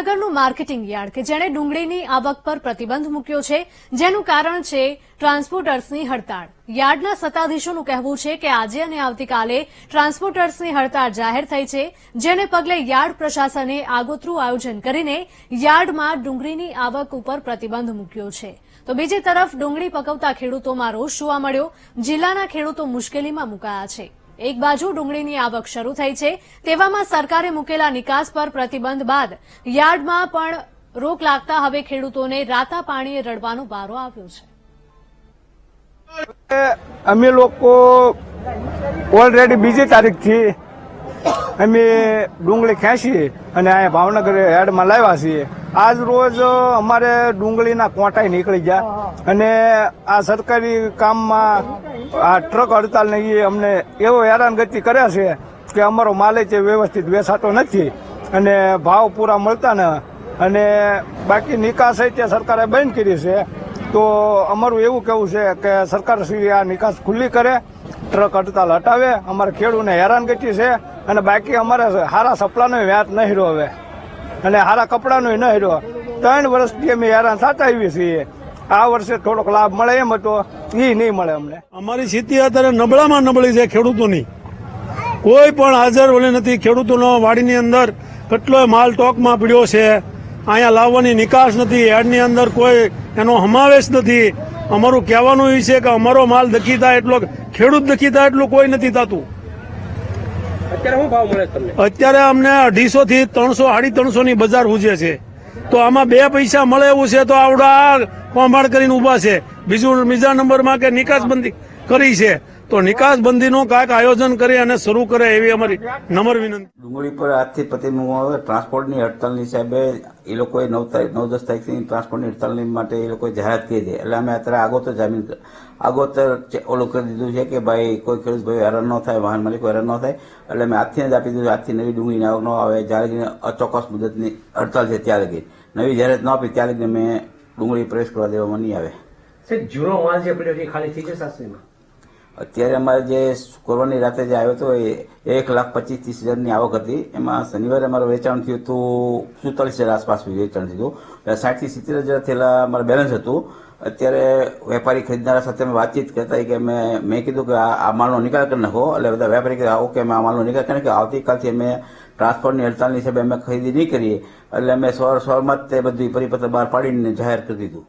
ભાવનગરનું marketing yard કે જેણે ડુંગળીની આવક પર પ્રતિબંધ મૂક્યો છે, જેનું કારણ છે ટ્રાન્સપોર્ટર્સની હડતાળ। યાર્ડના સત્તાધીશોનું કહેવું છે કે આજે અને આવતીકાલે ટ્રાન્સપોર્ટર્સની હડતાળ જાહેર થઈ છે, જેને પગલે યાર્ડ પ્રશાસને આગોતરું આયોજન કરીને યાર્ડમાં ડુંગળીની આવક ઉપર પ્રતિબંધ મૂક્યો છે। તો બીજી તરફ ડુંગળી પકવતા ખેડૂતોમાં રોષ જોવા મળ્યો। જિલ્લાના ખેડૂતો મુશ્કેલીમાં મુકાયા છે। એક બાજુ ડુંગળીની આવક શરૂ થઈ છે, તેવામાં સરકારે મૂકેલા નિકાસ પર પ્રતિબંધ બાદ યાર્ડમાં પણ રોક લાગતા હવે ખેડૂતોને રાતા પાણીએ રડવાનો વારો આવ્યો છે। અમે લોકો ઓલરેડી બીજી તારીખથી અમે ડુંગળી ખેંચી અને અહીંયા ભાવનગર યાર્ડમાં લાવ્યા છીએ। આજ રોજ અમારે ડુંગળીના કોંટાઈ નીકળી ગયા અને આ સરકારી કામમાં આ ટ્રક હડતાલ ને એ અમને એવો હેરાનગતિ કરે છે કે અમારો માલ છે વ્યવસ્થિત વેચાતો નથી અને ભાવ પૂરા મળતા ન અને બાકી નિકાસ તે સરકારે બંધ કરી છે। તો અમારું એવું કહેવું છે કે સરકાર શ્રી આ નિકાસ ખુલ્લી કરે, ટ્રક હડતાલ હટાવે। અમારે ખેડૂતને હેરાનગતિ છે અને બાકી અમારે સારા સપલાનો વ્યાજ નહીં રહ્યો હવે અને સારા કપડાનો નહીં રહ્યો। 3 વર્ષથી અમે હેરાન થતા આવીએ છીએ। આ વર્ષે થોડોક લાભ મળે એમ હતો, એ નહીં મળે અમને। અમારી સ્થિતિ અત્યારે નબળામાં નબળી છે। ખેડૂતોની કોઈ પણ હાજર ઓલી નથી। ખેડૂતોનો વાડીની અંદર કેટલોય માલ ટોકમાં પડ્યો છે, અહીંયા લાવવાની નિકાસ નથી, યાર્ડની અંદર કોઈ એનો સમાવેશ નથી। અમારું કહેવાનું એ છે કે અમારો માલ દખી થાય એટલો, ખેડૂત દખી થાય એટલું કોઈ નથી થતું। અત્યારે શું ભાવ મળે તમને? અત્યારે અમને 250 થી 300, 350 ની બજાર ઉજે છે। તો આમાં 2 પૈસા મળે એવું છે તો આવડા કોંભાળ કરીને ઉભા છે। બીજા નંબરમાં કે નિકાસબંધી કરી છે, તો નિકાસબંધીનું કાંઈક આયોજન કરી અને શરૂ કરે એવી અમારી નમ્ર વિનંતી। ડુંગળી પર આજથી પ્રતિબંધ આવે। ટ્રાન્સપોર્ટની હડતાલની હિસાબે એ લોકોએ 9-10 તારીખથી ટ્રાન્સપોર્ટની હડતાલની માટે એ લોકોએ જાહેરાત કરી છે। એટલે અમે અત્યારે આગોતર ઓલું કરી દીધું છે કે ભાઈ કોઈ ખેડૂત ભાઈ હેરાન ન થાય, વાહન માલિકો હેરાન ન થાય। એટલે અમે આજથી જ આપી દીધું, આજથી નવી ડુંગળીની આવક ન આવે જ્યારે લગી અચોક્કસ મુદતની હડતાલ છે ત્યાં લગી નવી જાહેરાત ન આપી ત્યાં લગી અમે ડુંગળી પ્રવેશ કરવા દેવામાં નહીં આવે। જૂનો માલ જે પડ્યો છે ખાલી થઈ જશે સાસરીમાં? અત્યારે અમારે જે શુક્રવારની રાતે જે આવ્યો હતો એ 1,25,30,000ની આવક હતી। એમાં શનિવારે અમારું વેચાણ થયું હતું 47,000 આસપાસ વેચાણ થયું હતું। 60,000 થી 70,000 થયેલા અમારે બેલેન્સ હતું। અત્યારે વેપારી ખરીદનારા સાથે અમે વાતચીત કરતા કે મેં કીધું કે આ માલનો નિકાલ કરી નાખો। એટલે બધા વેપારી કીધું ઓકે અમે આ માલનો નિકાલ કરી નાખ્યો, આવતીકાલથી અમે ટ્રાન્સપોર્ટની હડતાલની હિસાબે અમે ખરીદી નહીં કરીએ। એટલે અમે સવારમાં જ તે બધી પરિપત્ર બહાર પાડીને જાહેર કરી દીધું।